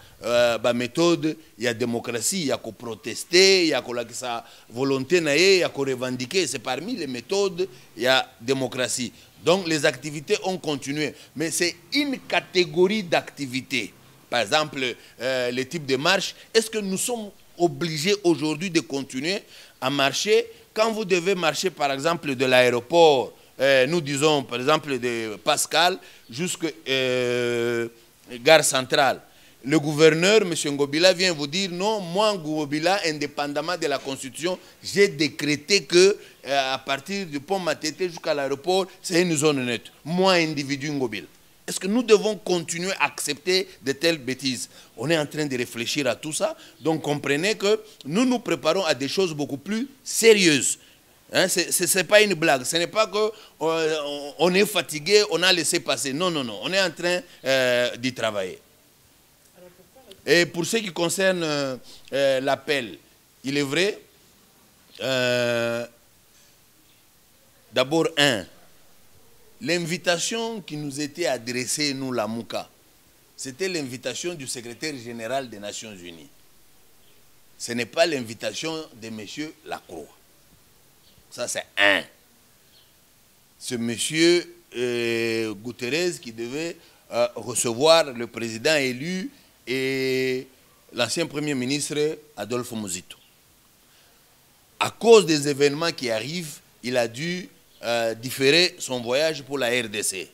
y a démocratie, il y a qu'à protester, il y a sa volonté, il y a qu'à revendiquer, c'est parmi les méthodes, il y a démocratie. Donc les activités ont continué, mais c'est une catégorie d'activités. Par exemple, les types de marches, est-ce que nous sommes obligés aujourd'hui de continuer à marcher quand vous devez marcher par exemple de l'aéroport, nous disons par exemple de Pascal jusqu'à Gare Centrale. Le gouverneur, M. Ngobila, vient vous dire non, moi Ngobila, indépendamment de la Constitution, j'ai décrété que à partir du pont Matete jusqu'à l'aéroport, c'est une zone neutre. Moi, individu Ngobila. Est-ce que nous devons continuer à accepter de telles bêtises? On est en train de réfléchir à tout ça. Donc comprenez que nous nous préparons à des choses beaucoup plus sérieuses. Hein, ce n'est pas une blague. Ce n'est pas qu'on est fatigué, on a laissé passer. Non, non, non. On est en train d'y travailler. Et pour ce qui concerne l'appel, il est vrai, d'abord, l'invitation qui nous était adressée, nous, la Mouka, c'était l'invitation du secrétaire général des Nations Unies. Ce n'est pas l'invitation de M. Lacroix. Ça, c'est un. C'est M. Guterres qui devait recevoir le président élu et l'ancien Premier ministre Adolphe Muzito. À cause des événements qui arrivent, il a dû différer son voyage pour la RDC.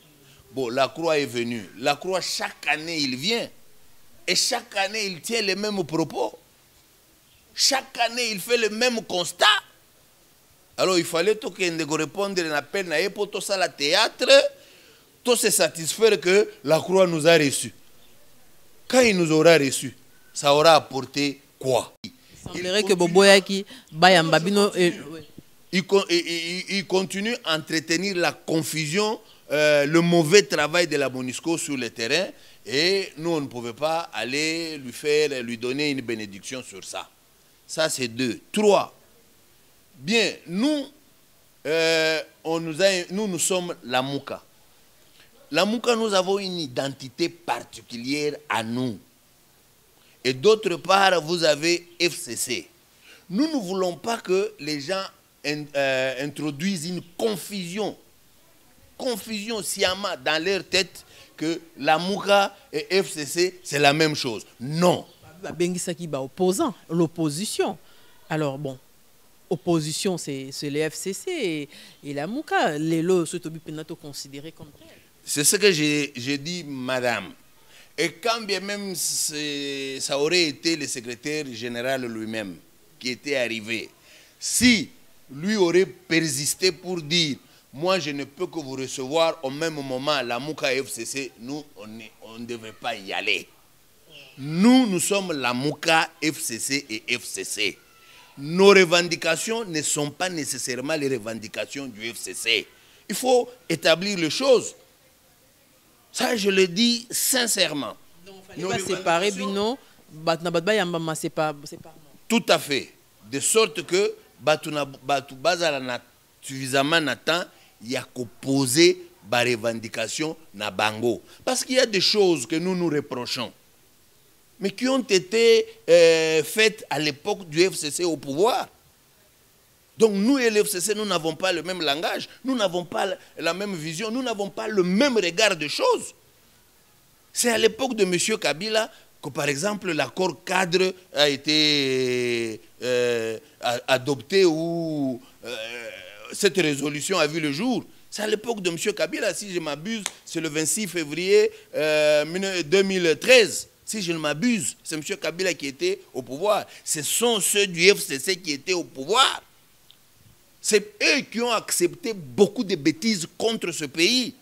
Bon, Lacroix est venu. Lacroix, chaque année, il vient. Et chaque année, il tient les mêmes propos. Chaque année, il fait le même constat. Alors, il fallait répondre à l'appel pour tout ça, le théâtre, tout se satisfaire que Lacroix nous a reçus. Quand il nous aura reçus, ça aura apporté quoi? Il semblerait que Boboyaki, Bayambabino... il continue à entretenir la confusion, le mauvais travail de la MONUSCO sur le terrain. Et nous, on ne pouvait pas aller lui donner une bénédiction sur ça. Ça, c'est 2. 3. Bien, nous, nous sommes la Mouka. La Mouka, nous avons une identité particulière à nous. Et d'autre part, vous avez FCC. Nous ne voulons pas que les gens introduisent une confusion sciemment dans leur tête que la Mouka et FCC, c'est la même chose. Non. Bengisaki ba opposant, l'opposition. Alors bon, opposition c'est les FCC et la Mouka. Les lots sont considérés comme tels. C'est ce que j'ai dit, madame. Et quand bien même ça aurait été le secrétaire général lui-même qui était arrivé, si lui aurait persisté pour dire « Moi, je ne peux que vous recevoir au même moment, la Mouka FCC », nous, on ne devait pas y aller. Nous sommes la Mouka FCC et FCC. Nos revendications ne sont pas nécessairement les revendications du FCC. Il faut établir les choses. Ça, je le dis sincèrement. Donc, il ne fallait pas séparer, Bino, tout à fait. De sorte que, suffisamment de il y a qu'opposer les revendications na bango. Parce qu'il y a des choses que nous nous reprochons, mais qui ont été faites à l'époque du FCC au pouvoir. Donc nous et le FCC, nous n'avons pas le même langage, nous n'avons pas la même vision, nous n'avons pas le même regard des choses. C'est à l'époque de M. Kabila que, par exemple, l'accord cadre a été adopté ou cette résolution a vu le jour. C'est à l'époque de M. Kabila, si je m'abuse, c'est le 26 février 2013. Si je ne m'abuse, c'est M. Kabila qui était au pouvoir. Ce sont ceux du FCC qui étaient au pouvoir. C'est eux qui ont accepté beaucoup de bêtises contre ce pays.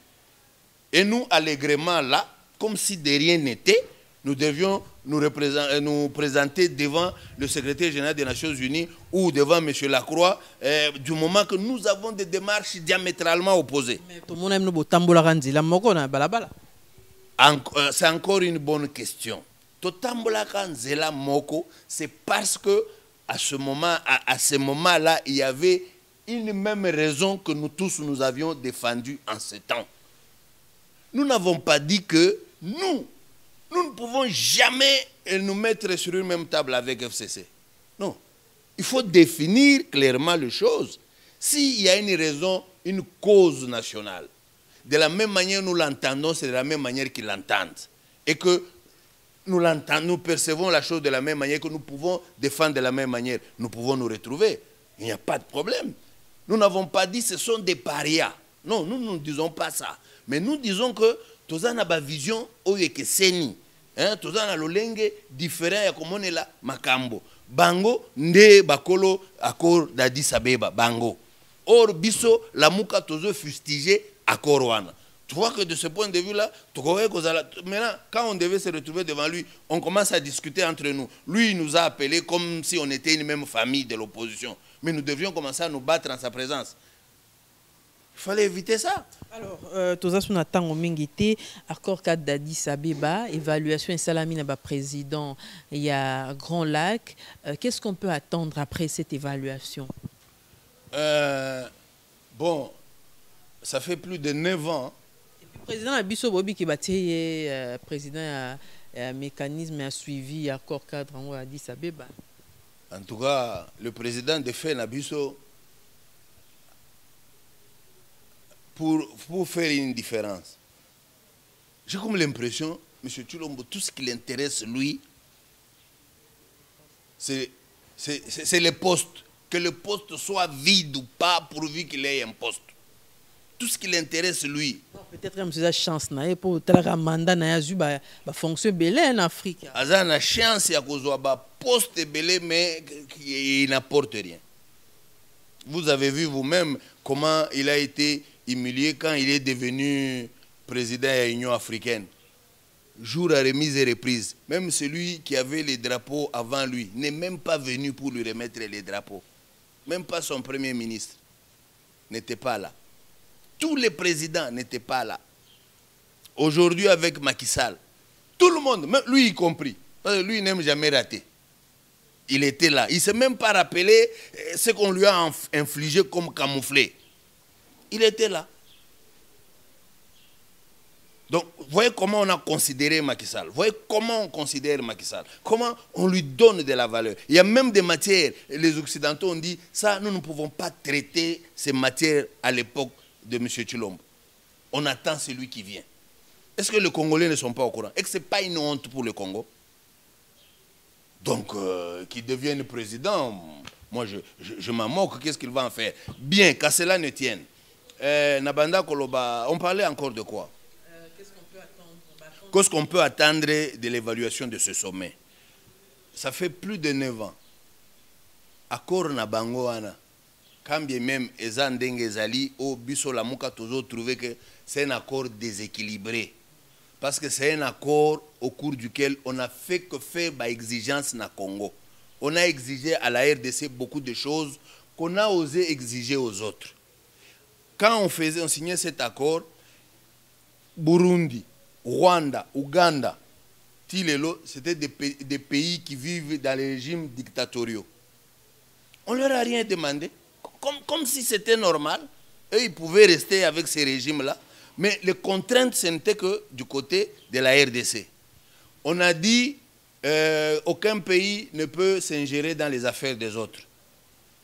Et nous, allègrement là, comme si de rien n'était, nous devions nous présenter devant le secrétaire général des Nations Unies ou devant M. Lacroix, du moment que nous avons des démarches diamétralement opposées. C'est encore une bonne question. C'est parce que à ce moment-là, il y avait une même raison que nous tous nous avions défendue en ce temps. Nous n'avons pas dit que nous ne pouvons jamais nous mettre sur une même table avec FCC. Non. Il faut définir clairement les choses. S'il y a une raison, une cause nationale, de la même manière nous l'entendons, c'est de la même manière qu'ils l'entendent. Et que nous percevons la chose de la même manière, que nous pouvons défendre de la même manière, nous pouvons nous retrouver. Il n'y a pas de problème. Nous n'avons pas dit que ce sont des parias. Non, nous ne disons pas ça. Mais nous disons que tous en a vision que seni. Tous en a lolenge différent comme on est là makambo. Bango nde bakolo accord d'Addis Abeba bango. Or biso la muka tozo fustigé accord wana. Tu vois que de ce point de vue-là, maintenant, quand on devait se retrouver devant lui, on commence à discuter entre nous. Lui, il nous a appelés comme si on était une même famille de l'opposition. Mais nous devions commencer à nous battre en sa présence. Il fallait éviter ça. Alors, tous on attend au Mingité, accord cadre d'Addis Abeba, évaluation et salamine à président, il y a Grand Lac. Qu'est-ce qu'on peut attendre après cette évaluation? Bon, ça fait plus de 9 ans. Le président Abisso Bobi qui battait président un mécanisme a suivi accord cadre en Addis Abeba. En tout cas, le président de fait Nabiso pour faire une différence. J'ai comme l'impression, M. Tshilombo, tout ce qui l'intéresse, lui, c'est le poste. Que le poste soit vide ou pas, pourvu qu'il ait un poste. Tout ce qui l'intéresse, lui. Peut-être que c'est chance pour le mandat de fonction belé en Afrique. Il a une chance de poste belé, mais il n'apporte rien. Vous avez vu vous-même comment il a été humilié quand il est devenu président de l'Union africaine. Jour à remise et reprise. Même celui qui avait les drapeaux avant lui n'est même pas venu pour lui remettre les drapeaux. Même pas son premier ministre. n'étaient pas là. Tous les présidents n'étaient pas là. Aujourd'hui, avec Macky Sall, tout le monde, même lui y compris, parce que lui n'aime jamais rater. Il était là. Il ne s'est même pas rappelé ce qu'on lui a infligé comme camouflé. Il était là. Donc, vous voyez comment on a considéré Macky Sall. Vous voyez comment on considère Macky Sall. Comment on lui donne de la valeur. Il y a même des matières, les Occidentaux ont dit, ça, nous ne pouvons pas traiter ces matières à l'époque de M. Tshilombo. On attend celui qui vient. Est-ce que les Congolais ne sont pas au courant? Est-ce que ce n'est pas une honte pour le Congo? Donc, qu'il devienne président, moi je m'en moque, qu'est-ce qu'il va en faire? Bien, qu'à cela ne tienne. Nabanda Koloba, on parlait encore de quoi? Qu'est-ce qu'on peut attendre de l'évaluation de ce sommet? Ça fait plus de 9 ans. Accord na bango wana. Quand bien même Ezan Denge Ezali, au Biso Lamuka toujours trouvé que c'est un accord déséquilibré. Parce que c'est un accord au cours duquel on a fait que faire par exigence na Congo. On a exigé à la RDC beaucoup de choses qu'on a osé exiger aux autres. Quand on signait cet accord, Burundi, Rwanda, Ouganda, Tilelo, c'était des pays qui vivent dans les régimes dictatoriaux. On ne leur a rien demandé. Comme si c'était normal. Eux, ils pouvaient rester avec ces régimes-là. Mais les contraintes, ce n'était que du côté de la RDC. On a dit aucun pays ne peut s'ingérer dans les affaires des autres.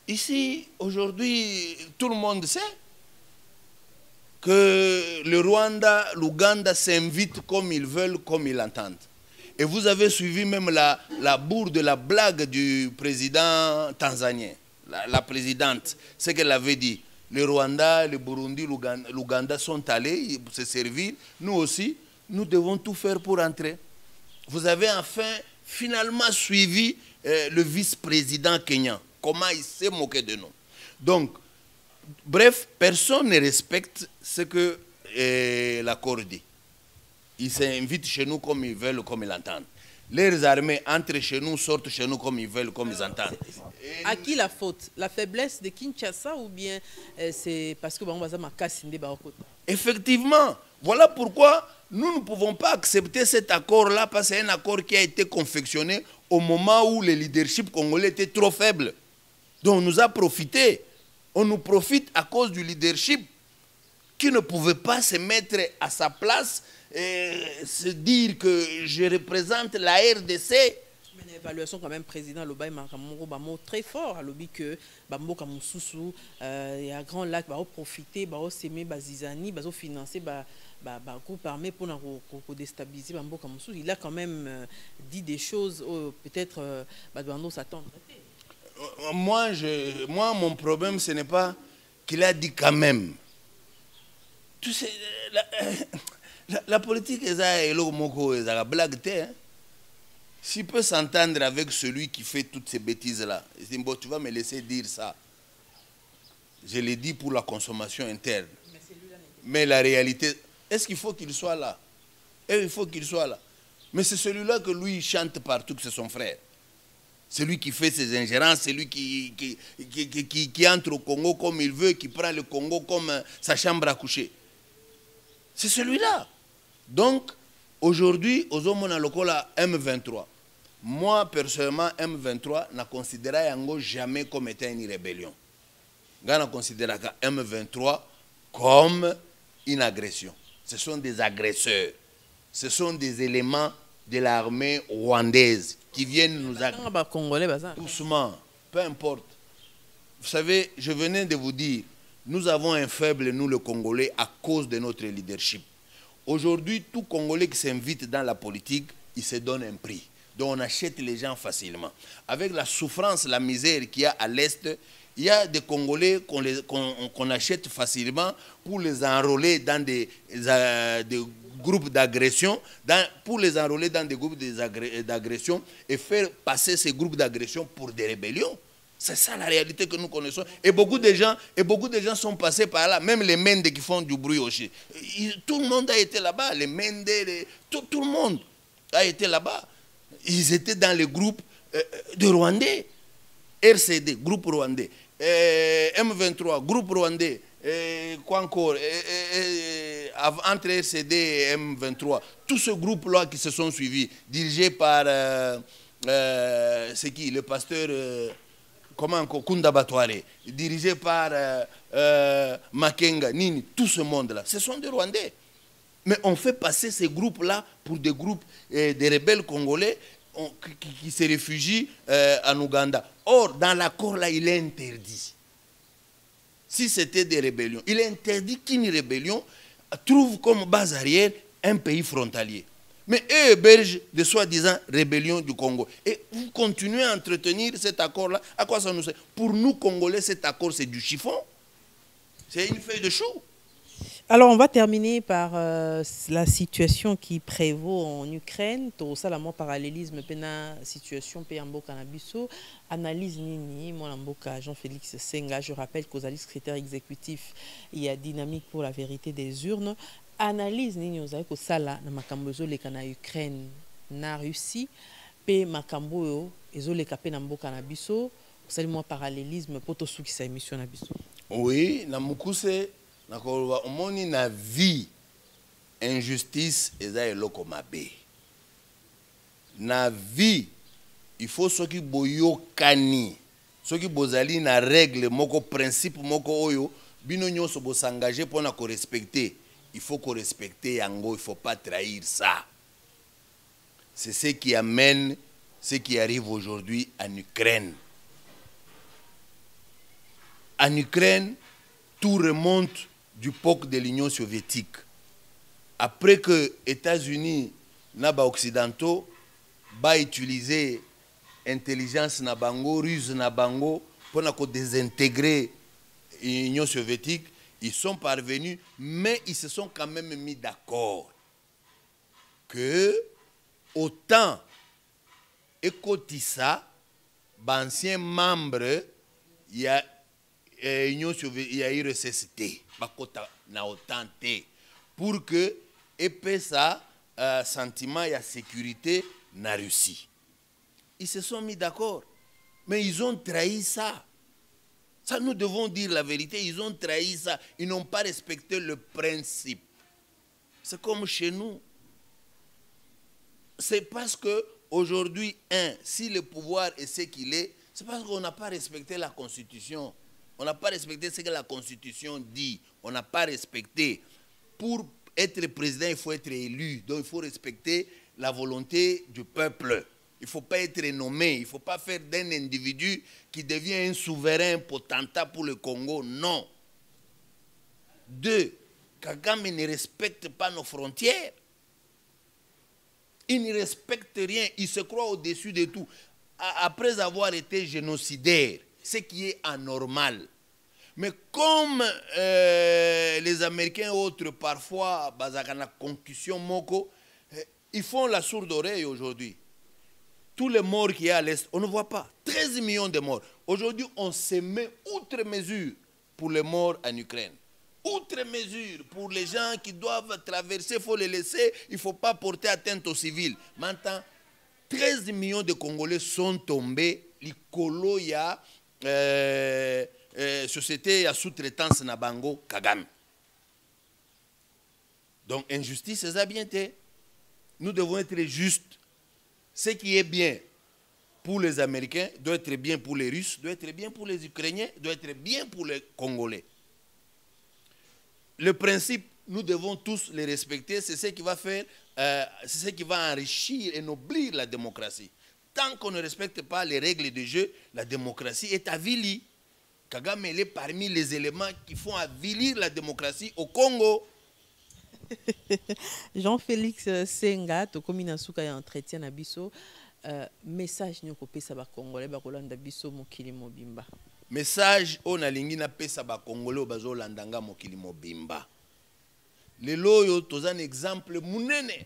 Ici, aujourd'hui, tout le monde sait que le Rwanda, l'Ouganda s'invitent comme ils veulent, comme ils l'entendent. Et vous avez suivi même la bourde, la blague du président tanzanien, la présidente, ce qu'elle avait dit. Le Rwanda, le Burundi, l'Ouganda sont allés se servir. Nous aussi, nous devons tout faire pour entrer. Vous avez enfin, finalement suivi le vice-président kenyan. Comment il s'est moqué de nous. Donc, bref, personne ne respecte ce que l'accord dit. Ils s'invitent chez nous comme ils veulent, comme ils l'entendent. Les armées entrent chez nous, sortent chez nous comme ils veulent, comme ils entendent. À qui la faute? La faiblesse de Kinshasa ou bien c'est parce que effectivement, voilà pourquoi nous ne pouvons pas accepter cet accord-là, parce que c'est un accord qui a été confectionné au moment où le leadership congolais était trop faible. Donc on nous a profité. On nous profite à cause du leadership qui ne pouvait pas se mettre à sa place et se dire que je représente la RDC. Mais l'évaluation quand même, président Lobaï Makamoro, très fort à l'objet que Bambo Kamoussousou, il y a un grand lac, va profiter, va s'aimer, va zizani, va financer, va groupe armé pour déstabiliser Bambo Kamoussousou. Il a quand même dit des choses, peut-être, Bando s'attendre. Moi, mon problème, ce n'est pas qu'il a dit quand même. Tu sais, la politique, c'est blague. S'il peut s'entendre avec celui qui fait toutes ces bêtises-là, il dit, bon, tu vas me laisser dire ça. Je l'ai dit pour la consommation interne. Mais la réalité, est-ce qu'il faut qu'il soit là? Il faut qu'il soit là. Mais c'est celui-là que lui, il chante partout que c'est son frère. Celui qui fait ses ingérences, celui qui entre au Congo comme il veut, qui prend le Congo comme sa chambre à coucher. C'est celui-là. Donc, aujourd'hui, aux hommes lokola M23. Moi, personnellement, M23 n'a considéré Yango jamais comme étant une rébellion. Je considère M23 comme une agression. Ce sont des agresseurs. Ce sont des éléments de l'armée rwandaise qui viennent nous agresser. Doucement, peu importe. Vous savez, je venais de vous dire, nous avons un faible, nous, le Congolais, à cause de notre leadership. Aujourd'hui, tout Congolais qui s'invite dans la politique, il se donne un prix. Donc on achète les gens facilement. Avec la souffrance, la misère qu'il y a à l'Est, il y a des Congolais qu'on achète facilement pour les enrôler dans des groupes d'agression, pour les enrôler dans des groupes d'agression et faire passer ces groupes d'agression pour des rébellions. C'est ça la réalité que nous connaissons. Et beaucoup de gens sont passés par là, même les Mende qui font du bruit aussi. Tout le monde a été là-bas, les Mende, tout le monde a été là-bas. Ils étaient dans les groupes de Rwandais, RCD, groupe rwandais, M23, groupe rwandais, quoi encore, entre RCD et M23, tous ce groupe-là qui se sont suivis, dirigés par, c'est qui, le pasteur, comment Kunda Batware, dirigé par Makenga, Nini, tout ce monde-là, ce sont des Rwandais. Mais on fait passer ces groupes-là pour des groupes des rebelles congolais qui se réfugient en Ouganda. Or, dans l'accord-là, il est interdit. Si c'était des rébellions, il est interdit qu'une rébellion trouve comme base arrière un pays frontalier. Mais eux hébergent de soi-disant rébellions du Congo. Et vous continuez à entretenir cet accord-là. À quoi ça nous sert? Pour nous, Congolais, cet accord, c'est du chiffon. C'est une feuille de chou. Alors, on va terminer par la situation qui prévaut en Ukraine. Tout ça, le parallélisme, la situation Payambo Canabiso. Analyse Nini, mon amboka Jean-Félix Senga. Je rappelle qu'aux alliés secrétaire exécutif, il y a dynamique pour la vérité des urnes. Analyse Nini, vous avez que ça là, dans Makambozo, les Cana Ukraine, na Russie, pe Makambo, ezo les capé nambo Canabiso. Vous savez, moi, parallélisme, pour tout ce qui s'est émission Nabiso. Oui, na mukuse. Omoni na vie injustice eza eloko mabe. Na vie il faut ce qui boyokani, ce qui bozali na règle moko principe moko oyo bino nyonso bo s'engager pour na ko respecter. Il faut qu'on respecte yango, il faut pas trahir ça. C'est ce qui amène ce qui arrive aujourd'hui en Ukraine. En Ukraine, tout remonte du POC de l'Union soviétique. Après que les États-Unis, naba occidentaux, ba utiliser intelligence nabango, ruse nabango, pour désintégrer l'Union soviétique, ils sont parvenus, mais ils se sont quand même mis d'accord que autant Ekotissa, ancien membre, il y a Union soviétique, il y a eu RCCT, pour que ait ça sentiment de sécurité na Russie. Ils se sont mis d'accord, mais ils ont trahi ça. Ça, nous devons dire la vérité, ils ont trahi ça. Ils n'ont pas respecté le principe. C'est comme chez nous. C'est parce que aujourd'hui, si le pouvoir est ce qu'il est, c'est parce qu'on n'a pas respecté la Constitution. On n'a pas respecté ce que la Constitution dit. On n'a pas respecté. Pour être président, il faut être élu. Donc il faut respecter la volonté du peuple. Il ne faut pas être nommé. Il ne faut pas faire d'un individu qui devient un souverain potentat pour le Congo. Non. 2. Kagame ne respecte pas nos frontières. Il ne respecte rien. Il se croit au-dessus de tout. Après avoir été génocidaire, ce qui est anormal. Mais comme les Américains et autres, parfois, bazakana concussion moko, ils font la sourde oreille aujourd'hui. Tous les morts qu'il y a à l'Est, on ne voit pas. 13 millions de morts. Aujourd'hui, on se met outre mesure pour les morts en Ukraine. Outre mesure pour les gens qui doivent traverser, il faut les laisser, il ne faut pas porter atteinte aux civils. Maintenant, 13 millions de Congolais sont tombés. L'Ikolo, il y a société à sous-traitance Nabango Kagame. Donc, injustice, c'est ça bien. Nous devons être justes. Ce qui est bien pour les Américains doit être bien pour les Russes, doit être bien pour les Ukrainiens, doit être bien pour les Congolais. Le principe, nous devons tous les respecter, c'est ce qui va faire, c'est ce qui va enrichir et ennoblir la démocratie. Tant qu'on ne respecte pas les règles du jeu, la démocratie est avilie. Kagame est parmi les éléments qui font avilir la démocratie au Congo. Jean-Félix Senga, to komina suka ya entretien na biso, message nyoko pesa ba Congolais ba kolanda biso mokili mobimba. Message on alingi na pesa ba Congolais bazo landanga mokili mobimba. Lelo yo toza un exemple munene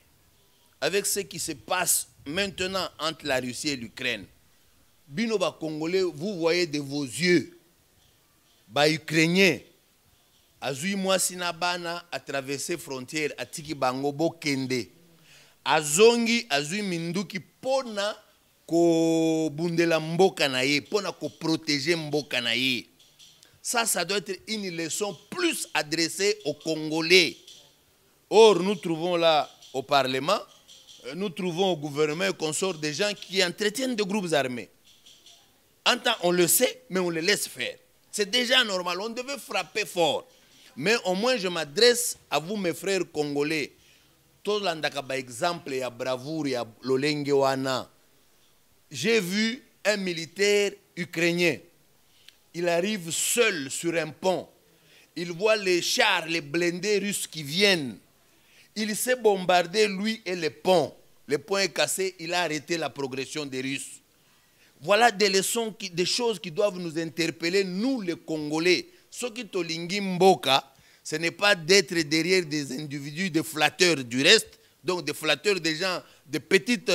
avec ce qui se passe maintenant entre la Russie et l'Ukraine. Bino ba Congolais, vous voyez de vos yeux ba Ukrainiens azui mwasi na bana a traversé frontière atiki bango bokende azongi azui minduki pona ko bundela mboka na ye pona ko protéger mboka na ye Ça doit être une leçon plus adressée aux Congolais. Or, nous trouvons là au Parlement, nous trouvons au gouvernement et consorts des gens qui entretiennent des groupes armés. On le sait, mais on les laisse faire. C'est déjà normal, on devait frapper fort. Mais au moins, je m'adresse à vous, mes frères congolais. Tous les exemples, il y a bravoure, il y a Lolengewana. J'ai vu un militaire ukrainien. Il arrive seul sur un pont. Il voit les chars, les blindés russes qui viennent. Il s'est bombardé, lui et le pont. Le pont est cassé, il a arrêté la progression des Russes. Voilà des leçons, des choses qui doivent nous interpeller, nous les Congolais. Ce qui tolingi mboka, ce n'est pas d'être derrière des individus, des flatteurs du reste, donc des flatteurs des gens, des petites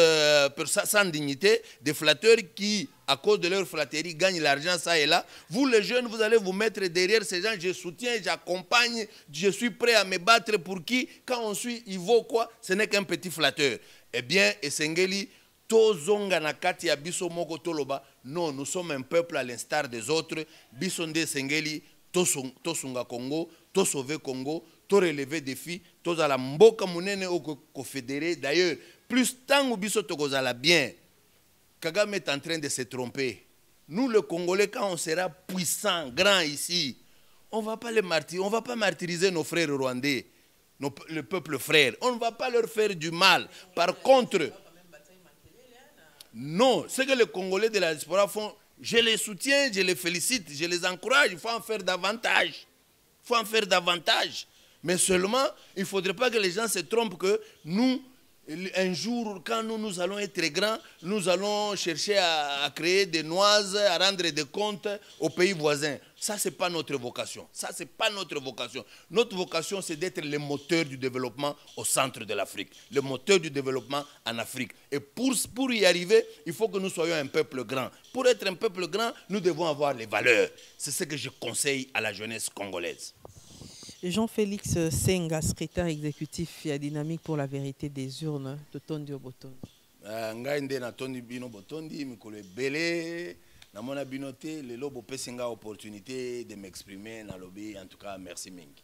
personnes sans dignité, des flatteurs qui, à cause de leur flatterie, gagnent l'argent ça et là. Vous les jeunes, vous allez vous mettre derrière ces gens, je soutiens, j'accompagne, je suis prêt à me battre pour qui, quand on suit, il vaut quoi? Ce n'est qu'un petit flatteur. Eh bien, Esengeli, tozonga na kati ya biso moko toloba, non, nous sommes un peuple à l'instar des autres, bisonde Esengeli, tosunga Congo, to sauver Congo, to relever défi, to za la mboka munene au confédéré. D'ailleurs, plus tant biso tokozala bien, Kagame est en train de se tromper. Nous, les Congolais, quand on sera puissant, grand ici, on va pas les martyriser, on va pas martyriser nos frères rwandais, le peuple frère. On ne va pas leur faire du mal. Par contre, non, ce que les Congolais de la diaspora font, je les soutiens, je les félicite, je les encourage, il faut en faire davantage. Il faut en faire davantage. Mais seulement, il ne faudrait pas que les gens se trompent que nous, un jour, quand nous allons être grands, nous allons chercher à créer des noises, à rendre des comptes aux pays voisins. Ça, ce n'est pas notre vocation. Ça, ce n'est pas notre vocation. Notre vocation, c'est d'être le moteur du développement au centre de l'Afrique. Le moteur du développement en Afrique. Et pour y arriver, il faut que nous soyons un peuple grand. Pour être un peuple grand, nous devons avoir les valeurs. C'est ce que je conseille à la jeunesse congolaise. Jean-Félix Senga, secrétaire exécutif et Dynamique pour la vérité des urnes de Tondi Obotondi. Ngai nde na tondi bino botondi mikolo ebele na mona bino te lelo bopesi nga opportunité de m'exprimer na lobby. En tout cas, merci mingi.